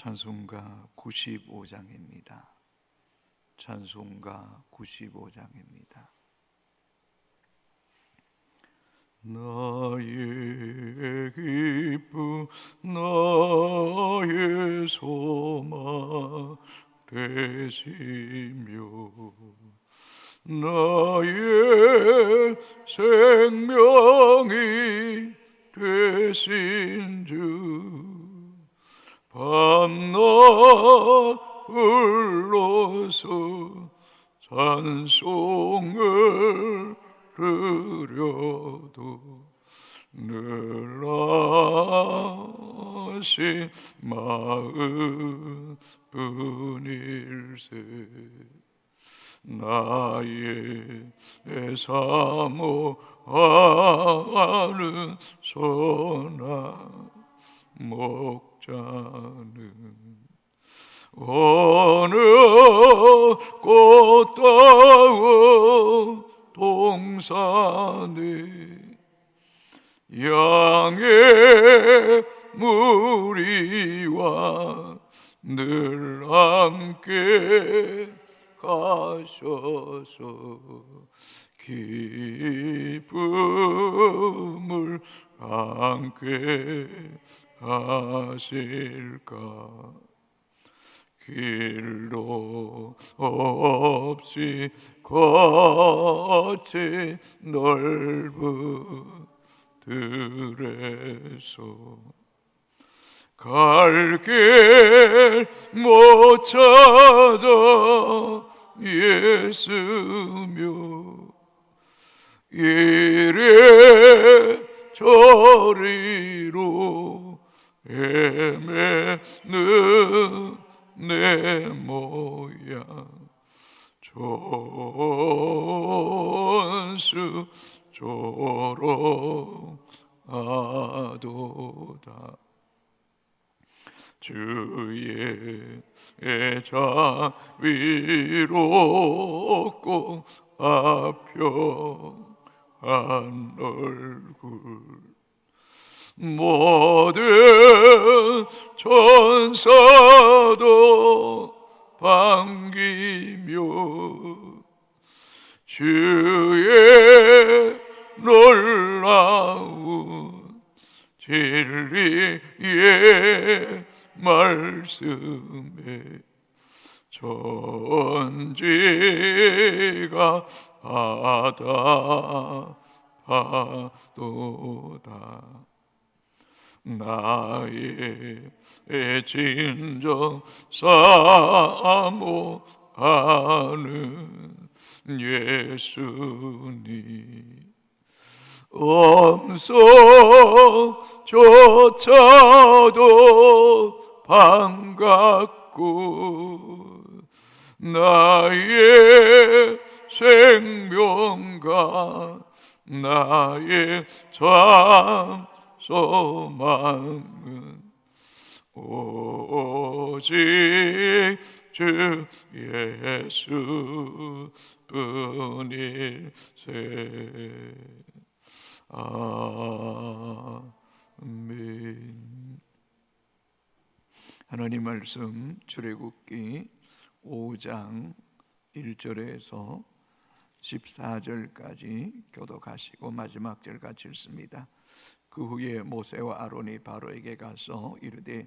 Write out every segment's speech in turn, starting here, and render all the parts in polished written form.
찬송가 95장입니다. 찬송가 95장입니다. 나의 기쁨 나의 소망 되시며 나의 생명이 되신 주 밤낮 불러서 찬송을 드려도 늘 하신 마음 뿐일세. 나의 사모하는 선한 목자는 어느 꽃다운 동산에 양의 무리와 늘 함께 가셔서 기쁨을 함께 하실까. 길도 없이 거친 넓은 들에서 갈 길 못 찾아 예수며 이래 저리로 헤매는 내 모양 전수 조롱하도다. 주의 자비로 꼭 앞평한 얼굴 모든 천사도 반기며 주의 놀라운 진리의 말씀에 천지가 받아도다. 나의 진정 사모하는 예수님 음성조차도 반갑고 나의 생명과 나의 참 소망은 오직 주 예수 뿐일세. 아멘. 하나님 말씀 출애굽기 5장 1절에서 14절까지 교독하시고 마지막 절 같이 읽습니다. 그 후에 모세와 아론이 바로에게 가서 이르되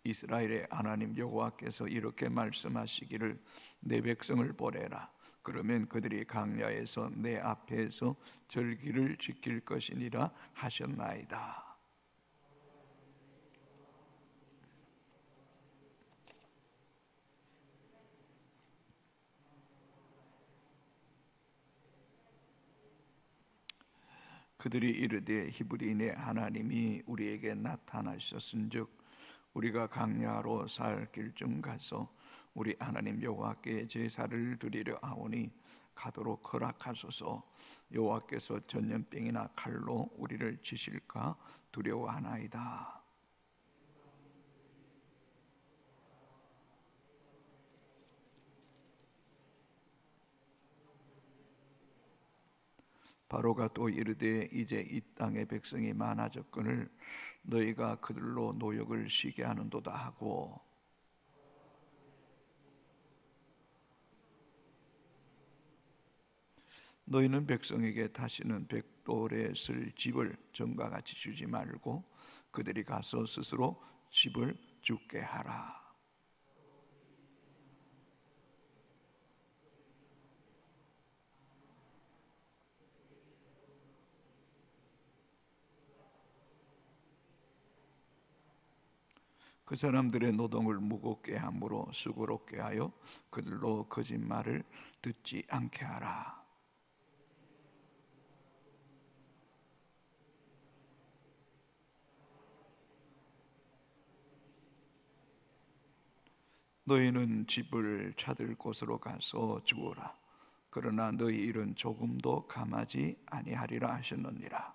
이스라엘의 하나님 여호와께서 이렇게 말씀하시기를 내 백성을 보내라. 그러면 그들이 광야에서 내 앞에서 절기를 지킬 것이니라 하셨나이다. 그들이 이르되 히브리인의 하나님이 우리에게 나타나셨은즉 우리가 광야로 살 길쯤 가서 우리 하나님 여호와께 제사를 드리려 하오니 가도록 허락하소서. 여호와께서 전염병이나 칼로 우리를 치실까 두려워하나이다. 바로가 또 이르되 이제 이 땅의 백성이 많아졌거늘 너희가 그들로 노역을 시게 하는도다 하고 너희는 백성에게 다시는 벽돌에 쓸 집을 전과 같이 주지 말고 그들이 가서 스스로 집을 짓게 하라. 그 사람들의 노동을 무겁게 함으로 수고롭게 하여 그들로 거짓말을 듣지 않게 하라. 너희는 집을 찾을 곳으로 가서 주어라. 그러나 너희 일은 조금도 감하지 아니하리라 하셨느니라.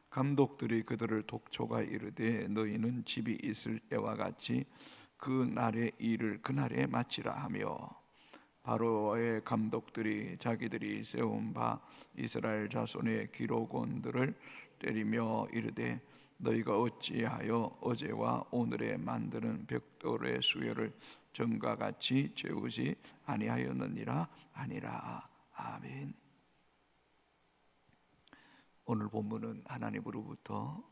감독들이 그들을 독촉하 이르되 너희는 집이 있을 때와 같이 그 날의 일을 그날에 마치라 하며, 바로의 감독들이 자기들이 세운 바 이스라엘 자손의 기록원들을 때리며 이르되 너희가 어찌하여 어제와 오늘에 만드는 벽돌의 수요를 전과 같이 재우지 아니하였느니라 하니라. 아멘. 오늘 본문은 하나님으로부터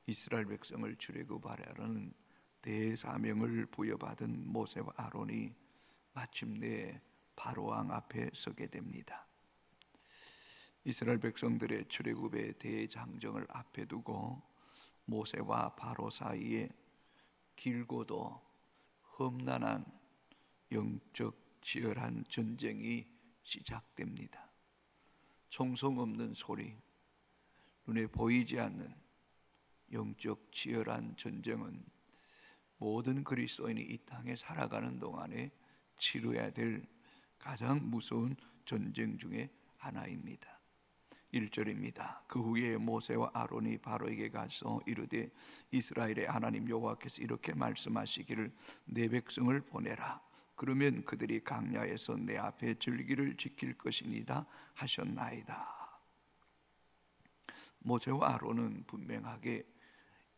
이스라엘 백성을 출애굽하라는 대사명을 부여받은 모세와 아론이 마침내 바로왕 앞에 서게 됩니다. 이스라엘 백성들의 출애굽의 대장정을 앞에 두고 모세와 바로 사이에 길고도 험난한 영적 치열한 전쟁이 시작됩니다. 총성 없는 소리, 눈에 보이지 않는 영적 치열한 전쟁은 모든 그리스도인이 이 땅에 살아가는 동안에 치러야 될 가장 무서운 전쟁 중에 하나입니다. 1절입니다. 그 후에 모세와 아론이 바로에게 가서 이르되 이스라엘의 하나님 여호와께서 이렇게 말씀하시기를 내 백성을 보내라. 그러면 그들이 광야에서 내 앞에 절기를 지킬 것이니이다 하셨나이다. 모세와 아론은 분명하게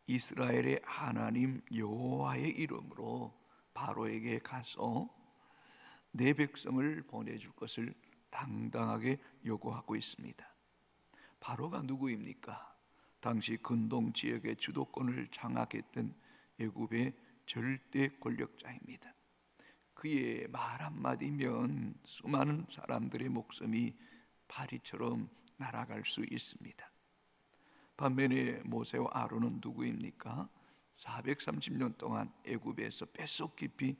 이스라엘의 하나님 여호와의 이름으로 바로에게 가서 내 백성을 보내줄 것을 당당하게 요구하고 있습니다. 바로가 누구입니까? 당시 근동 지역의 주도권을 장악했던 애굽의 절대 권력자입니다. 그의 말 한마디면 수많은 사람들의 목숨이 파리처럼 날아갈 수 있습니다. 반면에 모세와 아론은 누구입니까? 430년 동안 애굽에서 뼛속 깊이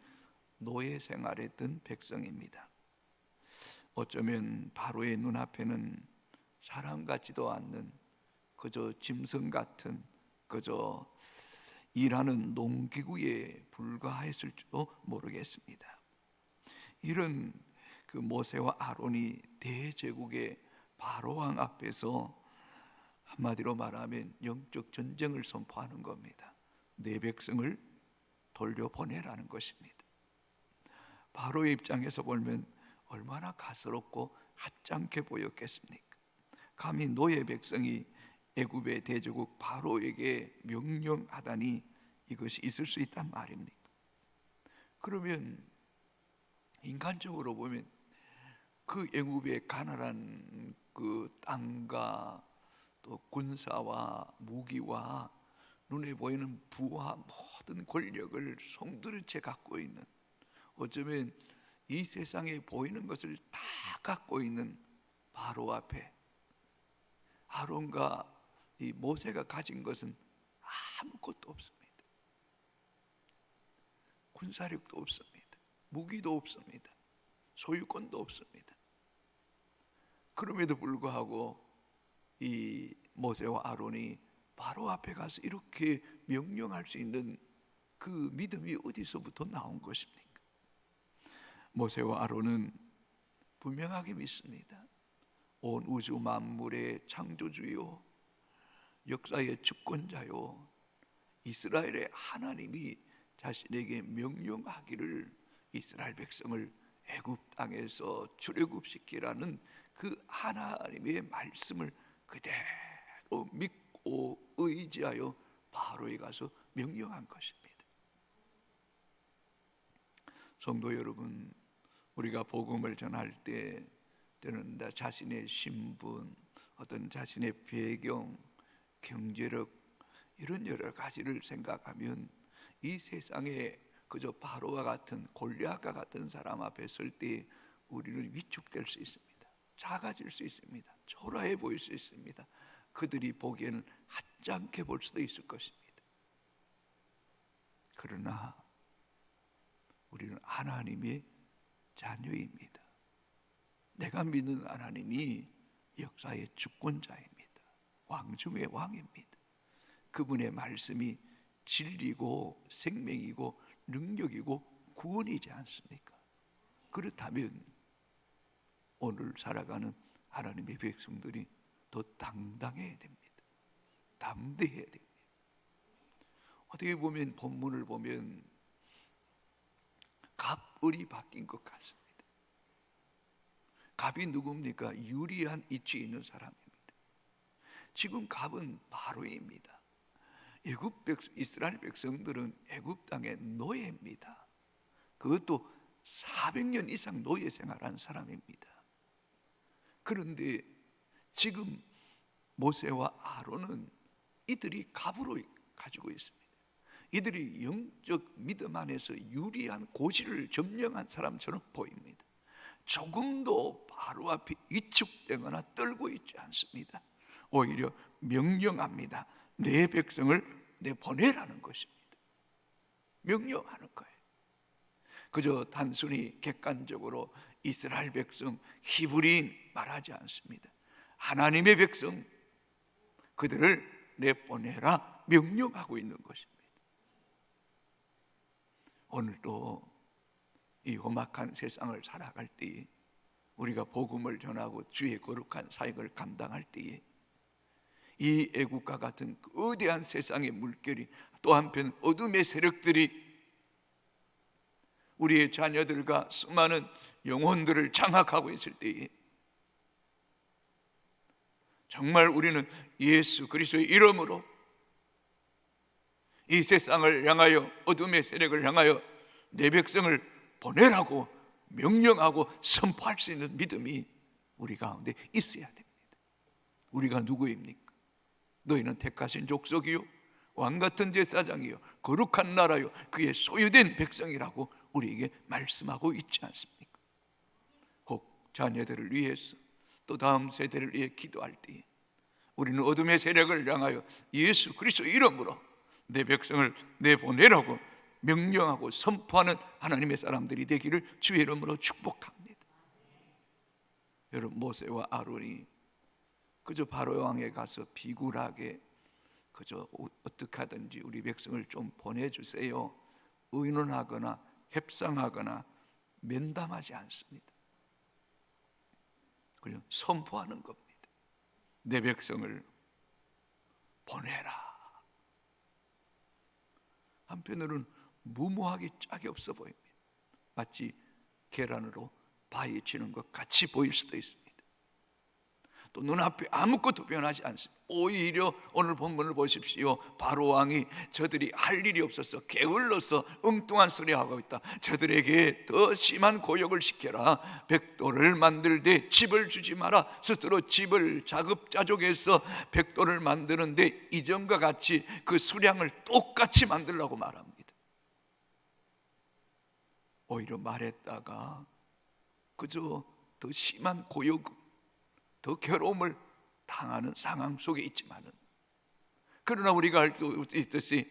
노예 생활했던 백성입니다. 어쩌면 바로의 눈앞에는 사람 같지도 않는 그저 짐승 같은 그저 일하는 농기구에 불과했을지도 모르겠습니다. 이런 그 모세와 아론이 대제국의 바로왕 앞에서 한마디로 말하면 영적 전쟁을 선포하는 겁니다. 내 백성을 돌려보내라는 것입니다. 바로의 입장에서 보면 얼마나 가스럽고 하찮게 보였겠습니까? 감히 노예 백성이 애굽의 대제국 바로에게 명령하다니 이것이 있을 수 있단 말입니까? 그러면 인간적으로 보면 그 애굽의 가난한 그 땅과 또 군사와 무기와 눈에 보이는 부와 모든 권력을 송두린 채 갖고 있는, 어쩌면 이 세상에 보이는 것을 다 갖고 있는 바로 앞에 아론과 이 모세가 가진 것은 아무것도 없습니다. 군사력도 없습니다. 무기도 없습니다. 소유권도 없습니다. 그럼에도 불구하고 이 모세와 아론이 바로 앞에 가서 이렇게 명령할 수 있는 그 믿음이 어디서부터 나온 것입니까? 모세와 아론은 분명하게 믿습니다. 온 우주 만물의 창조주요, 역사의 주권자요, 이스라엘의 하나님이 자신에게 명령하기를 이스라엘 백성을 애굽 땅에서 출애굽시키라는 그 하나님의 말씀을 그대로 믿고 의지하여 바로에 가서 명령한 것입니다. 성도 여러분, 우리가 복음을 전할 때 때는 자신의 신분, 어떤 자신의 배경, 경제력 이런 여러 가지를 생각하면 이 세상에 그저 바로와 같은 골리앗과 같은 사람 앞에 설 때 우리는 위축될 수 있습니다. 작아질 수 있습니다. 초라해 보일 수 있습니다. 그들이 보기에는 하찮게 볼 수도 있을 것입니다. 그러나 우리는 하나님의 자녀입니다. 내가 믿는 하나님이 역사의 주권자입니다. 왕 중의 왕입니다. 그분의 말씀이 진리고 생명이고 능력이고 구원이지 않습니까? 그렇다면 오늘 살아가는 하나님의 백성들이 더 당당해야 됩니다. 담대해야 됩니다. 어떻게 보면 본문을 보면 갑을이 바뀐 것 같습니다. 갑이 누굽니까? 유리한 위치에 있는 사람입니다. 지금 갑은 바로입니다. 이스라엘 백성들은 애굽 땅의 노예입니다. 그것도 400년 이상 노예 생활한 사람입니다. 그런데 지금 모세와 아론은 이들이 갑으로 가지고 있습니다. 이들이 영적 믿음 안에서 유리한 고지를 점령한 사람처럼 보입니다. 조금도 바로 앞에 위축되거나 떨고 있지 않습니다. 오히려 명령합니다. 내 백성을 내보내라는 것입니다. 명령하는 거예요. 그저 단순히 객관적으로 이스라엘 백성, 히브리인 말하지 않습니다. 하나님의 백성, 그들을 내보내라 명령하고 있는 것입니다. 오늘도 이 험악한 세상을 살아갈 때에 우리가 복음을 전하고 주의 거룩한 사역을 감당할 때에 이 애국과 같은 거대한 세상의 물결이 또 한편 어둠의 세력들이 우리의 자녀들과 수많은 영혼들을 장악하고 있을 때에 정말 우리는 예수 그리스도의 이름으로 이 세상을 향하여 어둠의 세력을 향하여 내 백성을 보내라고 명령하고 선포할 수 있는 믿음이 우리 가운데 있어야 됩니다. 우리가 누구입니까? 너희는 택하신 족속이요 왕같은 제사장이요 거룩한 나라요 그의 소유된 백성이라고 우리에게 말씀하고 있지 않습니까? 혹 자녀들을 위해서 또 다음 세대를 위해 기도할 때에 우리는 어둠의 세력을 향하여 예수 그리스도 이름으로 내 백성을 내보내라고 명령하고 선포하는 하나님의 사람들이 되기를 주의 이름으로 축복합니다. 여러분, 모세와 아론이 그저 바로 왕에 가서 비굴하게 그저 어떻게 하든지 우리 백성을 좀 보내주세요 의논하거나 협상하거나 면담하지 않습니다. 그냥 선포하는 겁니다. 내 백성을 보내라. 한편으로는 무모하기 짝이 없어 보입니다. 마치 계란으로 바위 치는 것 같이 보일 수도 있습니다. 또 눈앞에 아무것도 변하지 않습니다. 오히려 오늘 본문을 보십시오. 바로 왕이 저들이 할 일이 없어서 게을러서 엉뚱한 소리 하고 있다. 저들에게 더 심한 고역을 시켜라. 벽돌을 만들되 집을 주지 마라. 스스로 집을 자급자족해서 벽돌을 만드는데 이전과 같이 그 수량을 똑같이 만들라고 말합니다. 오히려 말했다가 그저 더 심한 고역, 더 괴로움을 당하는 상황 속에 있지만은, 그러나 우리가 알 수 있듯이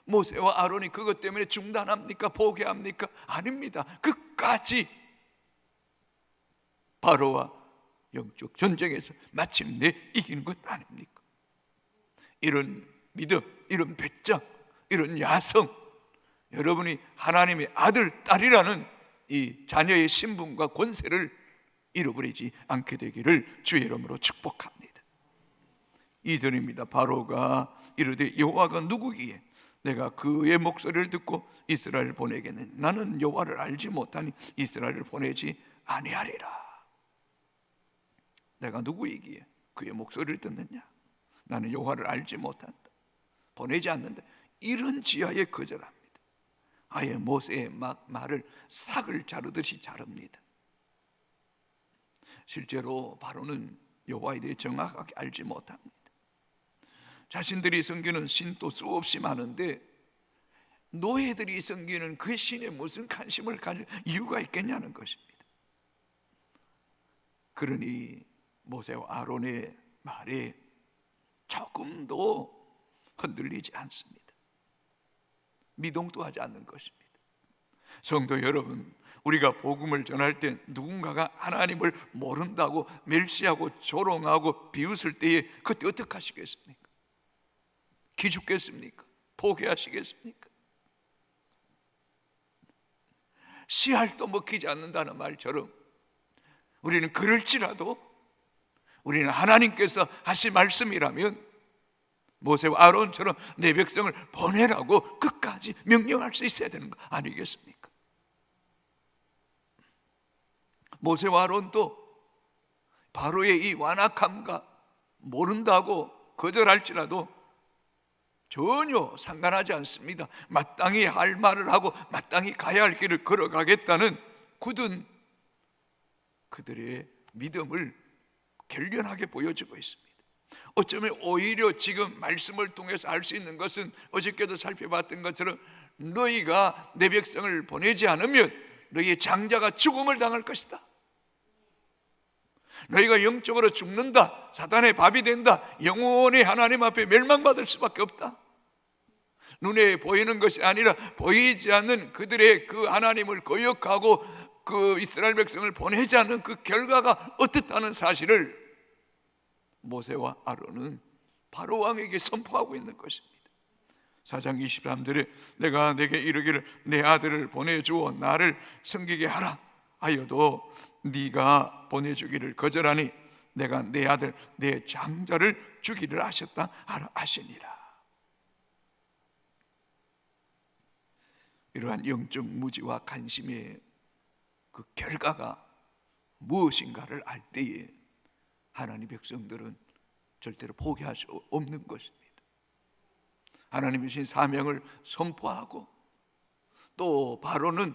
모세와 아론이 그것 때문에 중단합니까? 포기합니까? 아닙니다. 끝까지 바로와 영적 전쟁에서 마침내 이기는 것 아닙니까? 이런 믿음, 이런 배짱, 이런 야성, 여러분이 하나님의 아들, 딸이라는 이 자녀의 신분과 권세를 잃어버리지 않게 되기를 주의 이름으로 축복합니다. 2절입니다. 바로가 이르되 여호와가 누구기에 내가 그의 목소리를 듣고 이스라엘을 보내겠느냐? 나는 여호와를 알지 못하니 이스라엘을 보내지 아니하리라. 내가 누구이기에 그의 목소리를 듣느냐? 나는 여호와를 알지 못한다, 보내지 않는다. 이런 지하에 거절합니다. 아예 모세의 말을 삭을 자르듯이 자릅니다. 실제로 바로는 여호와에 대해 정확하게 알지 못합니다. 자신들이 섬기는 신도 수없이 많은데 노예들이 섬기는 그 신에 무슨 관심을 가질 이유가 있겠냐는 것입니다. 그러니 모세와 아론의 말에 조금도 흔들리지 않습니다. 미동도 하지 않는 것입니다. 성도 여러분, 우리가 복음을 전할 때 누군가가 하나님을 모른다고 멸시하고 조롱하고 비웃을 때에 그때 어떻게 하시겠습니까? 기죽겠습니까? 포기하시겠습니까? 씨알도 먹히지 않는다는 말처럼 우리는 그럴지라도 우리는 하나님께서 하신 말씀이라면 모세와 아론처럼 내 백성을 보내라고 끝까지 명령할 수 있어야 되는 거 아니겠습니까? 모세와 아론도 바로의 이 완악함과 모른다고 거절할지라도 전혀 상관하지 않습니다. 마땅히 할 말을 하고 마땅히 가야 할 길을 걸어가겠다는 굳은 그들의 믿음을 결연하게 보여주고 있습니다. 어쩌면 오히려 지금 말씀을 통해서 알 수 있는 것은 어저께도 살펴봤던 것처럼 너희가 내 백성을 보내지 않으면 너희의 장자가 죽음을 당할 것이다. 너희가 영적으로 죽는다. 사단의 밥이 된다. 영원히 하나님 앞에 멸망받을 수밖에 없다. 눈에 보이는 것이 아니라 보이지 않는 그들의 그 하나님을 거역하고 그 이스라엘 백성을 보내지 않는 그 결과가 어떻다는 사실을 모세와 아론은 바로 왕에게 선포하고 있는 것입니다. 4장 23절에 내가 내게 이르기를 내 아들을 보내주어 나를 섬기게 하라 하여도 네가 보내주기를 거절하니 내가 내 아들 내 장자를 주기를 하셨다 하라 하시니라. 이러한 영적 무지와 간심의 그 결과가 무엇인가를 알 때에 하나님 백성들은 절대로 포기할 수 없는 것입니다. 하나님의 신 사명을 선포하고 또 바로는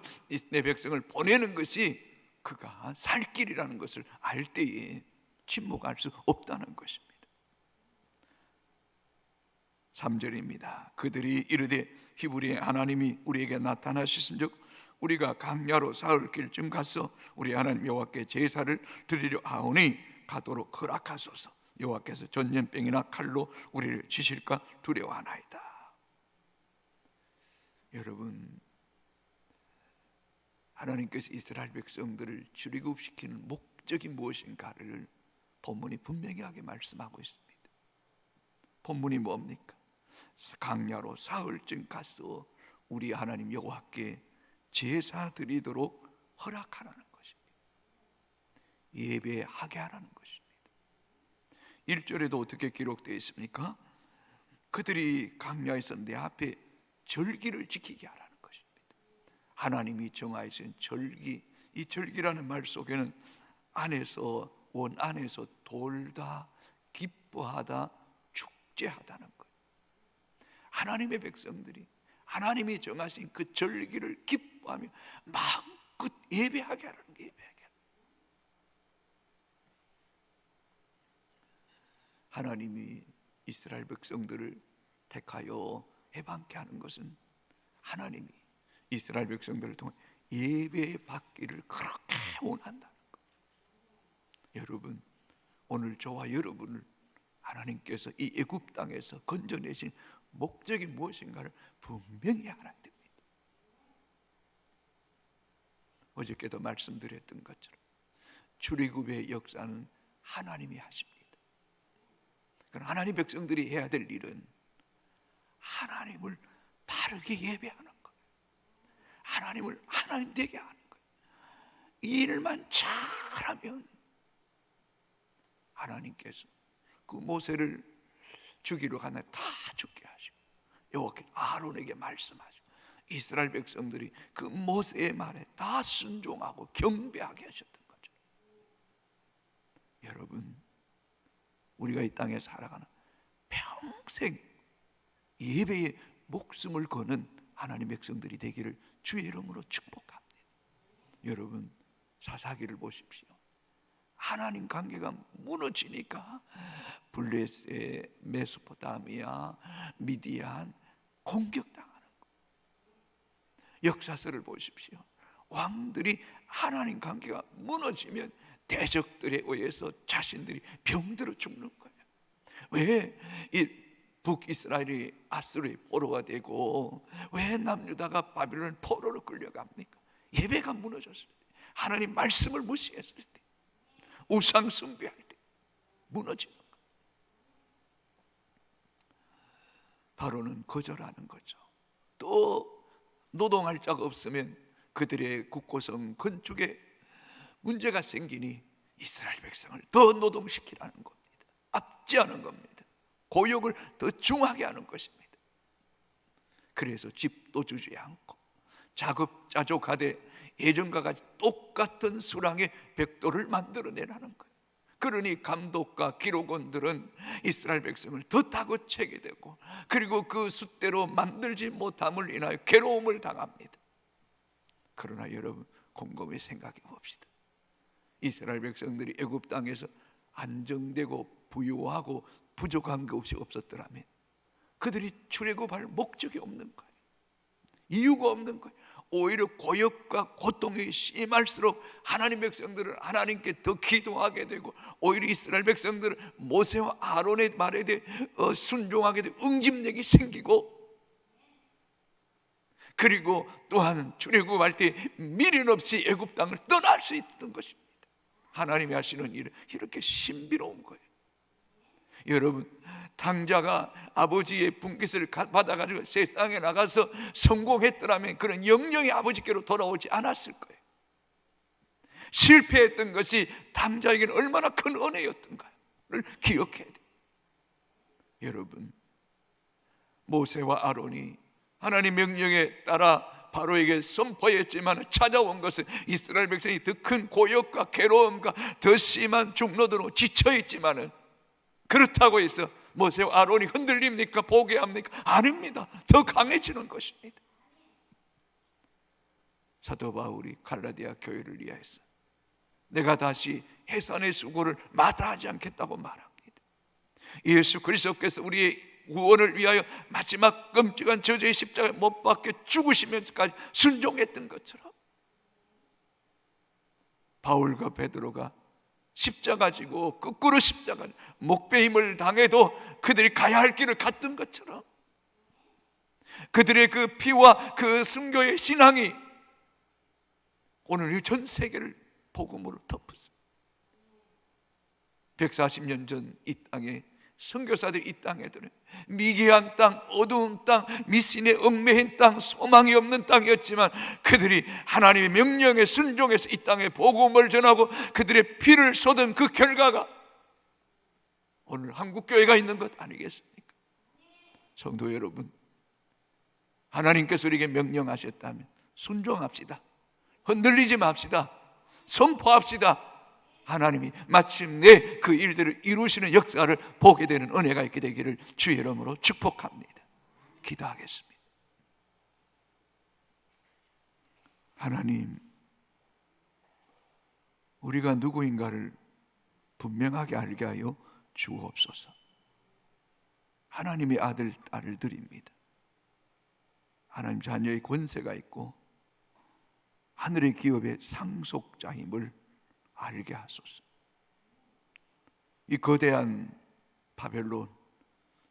내 백성을 보내는 것이 그가 살 길이라는 것을 알 때에 침묵할 수 없다는 것입니다. 3절입니다. 그들이 이르되 히브리의 하나님이 우리에게 나타나셨은즉 우리가 강야로 사흘 길쯤 가서 우리 하나님 여호와께 제사를 드리려 하오니 가도록 허락하소서. 여호와께서 전염병이나 칼로 우리를 치실까 두려워하나이다. 여러분, 하나님께서 이스라엘 백성들을 출애굽시키는 목적이 무엇인가를 본문이 분명하게 말씀하고 있습니다. 본문이 뭡니까? 강야로 사흘쯤 가서 우리 하나님 여호와께 제사 드리도록 허락하라는 것입니다. 예배하게 하라는 것입니다. 1절에도 어떻게 기록되어 있습니까? 그들이 강야에서 내 앞에 절기를 지키게 하라는 것입니다. 하나님이 정하신 절기, 이 절기라는 말 속에는 안에서 원 안에서 돌다, 기뻐하다, 축제하다는 거예요. 하나님의 백성들이 하나님이 정하신 그 절기를 기뻐하며 마음껏 예배하게 하라는 게 예배하게 하라. 하나님이 이스라엘 백성들을 택하여 해방케 하는 것은 하나님이 이스라엘 백성들을 통해 예배 받기를 그렇게 원한다는 것. 여러분, 오늘 저와 여러분을 하나님께서 이 애굽 땅에서 건져내신 목적이 무엇인가를 분명히 알아야 됩니다. 어저께도 말씀드렸던 것처럼 출애굽의 역사는 하나님이 하십니다. 그러나 하나님 백성들이 해야 될 일은 하나님을 바르게 예배하는 것, 하나님을 하나님 되게 하는 것. 이 일만 잘하면 하나님께서 그 모세를 죽이러 가나 다 죽게 하시고 여호와께 아론에게 말씀하시고 이스라엘 백성들이 그 모세의 말에 다 순종하고 경배하게 하셨던 거죠. 여러분, 우리가 이 땅에 살아가는 평생 예배에 목숨을 거는 하나님 백성들이 되기를 주의 이름으로 축복합니다. 여러분, 사사기를 보십시오. 하나님 관계가 무너지니까 블레셋, 메소포타미아, 미디안 공격당하는 거예요. 역사서를 보십시오. 왕들이 하나님 관계가 무너지면 대적들에 의해서 자신들이 병들어 죽는 거예요. 왜 이 북이스라엘이 아수르의 포로가 되고 왜 남유다가 바빌론 포로로 끌려갑니까? 예배가 무너졌을 때, 하나님 말씀을 무시했을 때, 우상 숭배할 때 무너지는 거예요. 바로는 거절하는 거죠. 또 노동할 자가 없으면 그들의 국고성 건축에 문제가 생기니 이스라엘 백성을 더 노동시키라는 겁니다. 압제하는 겁니다. 고역을 더 중하게 하는 것입니다. 그래서 집도 주지 않고 자급자족하되 예전과 같이 똑같은 수량의 벽돌을 만들어내라는 거예요. 그러니 감독과 기록원들은 이스라엘 백성을 더 다그치게 되고, 그리고 그 숫대로 만들지 못함을 인하여 괴로움을 당합니다. 그러나 여러분, 곰곰이 생각해 봅시다. 이스라엘 백성들이 애굽 땅에서 안정되고 부유하고 부족한 것이 없었더라면 그들이 출애굽할 목적이 없는 거예요. 이유가 없는 거예요. 오히려 고역과 고통이 심할수록 하나님 백성들은 하나님께 더 기도하게 되고, 오히려 이스라엘 백성들은 모세와 아론의 말에 대해 순종하게 되고 응집력이 생기고, 그리고 또한 출애굽할 때 미련 없이 애굽 땅을 떠날 수 있던 것입니다. 하나님이 하시는 일은 이렇게 신비로운 거예요. 여러분, 당자가 아버지의 분깃을 받아가지고 세상에 나가서 성공했더라면 그런 영영이 아버지께로 돌아오지 않았을 거예요. 실패했던 것이 당자에게는 얼마나 큰 은혜였던가를 기억해야 돼요. 여러분, 모세와 아론이 하나님 명령에 따라 바로에게 선포했지만 찾아온 것은 이스라엘 백성이 더 큰 고역과 괴로움과 더 심한 중노도로 지쳐있지만은, 그렇다고 해서 모세와 아론이 흔들립니까? 포기합니까? 아닙니다. 더 강해지는 것입니다. 사도 바울이 갈라디아 교회를 위하여서 내가 다시 해산의 수고를 마다하지 않겠다고 말합니다. 예수 그리스도께서 우리의 구원을 위하여 마지막 끔찍한 저주의 십자가에 못 박혀 죽으시면서까지 순종했던 것처럼, 바울과 베드로가 십자가 지고 거꾸로 십자가 목배임을 당해도 그들이 가야 할 길을 갔던 것처럼, 그들의 그 피와 그 순교의 신앙이 오늘 전 세계를 복음으로 덮었습니다. 140년 전 이 땅에 선교사들이 이 땅에 들어 미개한 땅, 어두운 땅, 미신에 얽매인 땅, 소망이 없는 땅이었지만 그들이 하나님의 명령에 순종해서 이 땅에 복음을 전하고 그들의 피를 쏟은 그 결과가 오늘 한국교회가 있는 것 아니겠습니까? 성도 여러분, 하나님께서 우리에게 명령하셨다면 순종합시다. 흔들리지 맙시다. 선포합시다. 하나님이 마침내 그 일들을 이루시는 역사를 보게 되는 은혜가 있게 되기를 주의 이름으로 축복합니다. 기도하겠습니다. 하나님, 우리가 누구인가를 분명하게 알게 하여 주옵소서. 하나님의 아들, 딸들입니다. 하나님 자녀의 권세가 있고 하늘의 기업의 상속자임을 알게 하소서. 이 거대한 바벨론,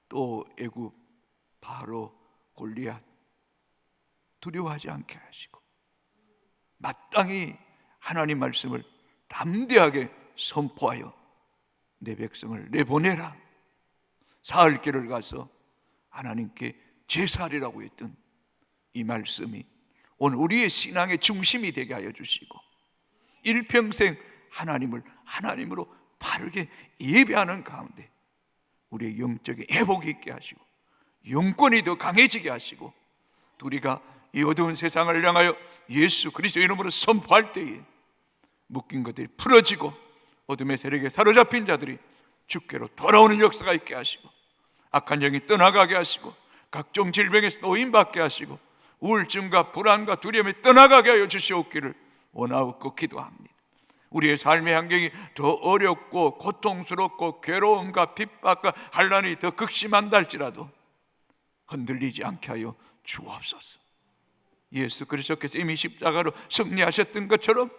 또 애굽, 바로, 골리앗 두려워하지 않게 하시고 마땅히 하나님 말씀을 담대하게 선포하여 내 백성을 내보내라. 사흘 길을 가서 하나님께 제사하리라고 했던 이 말씀이 오늘 우리의 신앙의 중심이 되게 하여 주시고 일평생 하나님을 하나님으로 바르게 예배하는 가운데 우리의 영적인 회복이 있게 하시고 영권이 더 강해지게 하시고, 우리가 이 어두운 세상을 향하여 예수 그리스도 이름으로 선포할 때에 묶인 것들이 풀어지고 어둠의 세력에 사로잡힌 자들이 주께로 돌아오는 역사가 있게 하시고, 악한 영이 떠나가게 하시고, 각종 질병에서 노인받게 하시고, 우울증과 불안과 두려움이 떠나가게 하여 주시옵기를 원하옵고 기도합니다. 우리의 삶의 환경이 더 어렵고 고통스럽고 괴로움과 핍박과 환난이 더 극심한다 할지라도 흔들리지 않게 하여 주옵소서. 예수 그리스도께서 이미 십자가로 승리하셨던 것처럼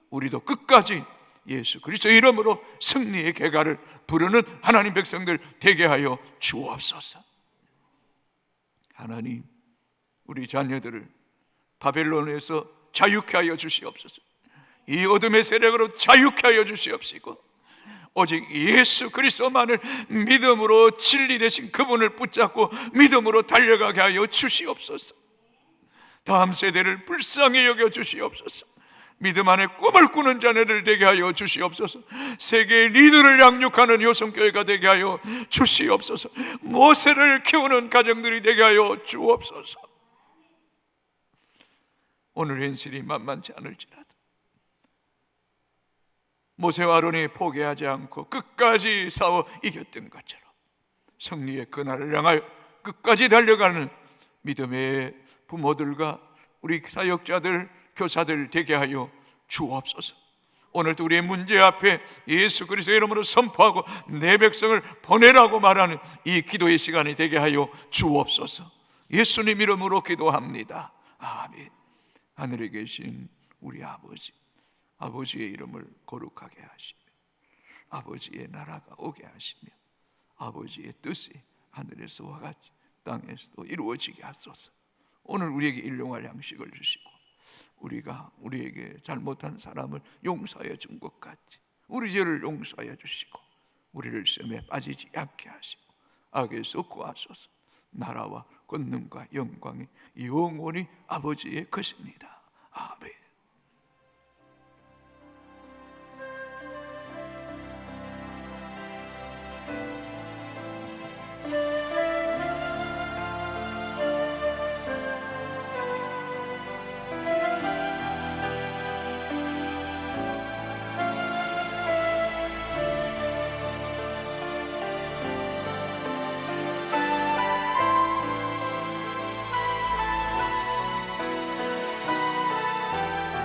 우리도 끝까지 예수 그리스도 이름으로 승리의 개가를 부르는 하나님 백성들 되게 하여 주옵소서. 하나님, 우리 자녀들을 바벨론에서 자유케 하여 주시옵소서. 이 어둠의 세력으로 자유케 하여 주시옵시고 오직 예수 그리스도만을 믿음으로 진리 되신 그분을 붙잡고 믿음으로 달려가게 하여 주시옵소서. 다음 세대를 불쌍히 여겨 주시옵소서. 믿음 안에 꿈을 꾸는 자녀들 되게 하여 주시옵소서. 세계의 리더를 양육하는 여성교회가 되게 하여 주시옵소서. 모세를 키우는 가정들이 되게 하여 주옵소서. 오늘 현실이 만만치 않을지라도 모세와 아론이 포기하지 않고 끝까지 싸워 이겼던 것처럼 승리의 그날을 향하여 끝까지 달려가는 믿음의 부모들과 우리 사역자들, 교사들 되게 하여 주옵소서. 오늘도 우리의 문제 앞에 예수 그리스도의 이름으로 선포하고 내 백성을 보내라고 말하는 이 기도의 시간이 되게 하여 주옵소서. 예수님 이름으로 기도합니다. 아멘. 하늘에 계신 우리 아버지, 아버지의 이름을 거룩하게 하시며 아버지의 나라가 오게 하시며 아버지의 뜻이 하늘에서와 같이 땅에서도 이루어지게 하소서. 오늘 우리에게 일용할 양식을 주시고 우리가 우리에게 잘못한 사람을 용서하여 준 것 같이 우리 죄를 용서하여 주시고 우리를 시험에 빠지지 않게 하시고 악에서 구하소서. 나라와 권능과 영광이 영원히 아버지의 것입니다.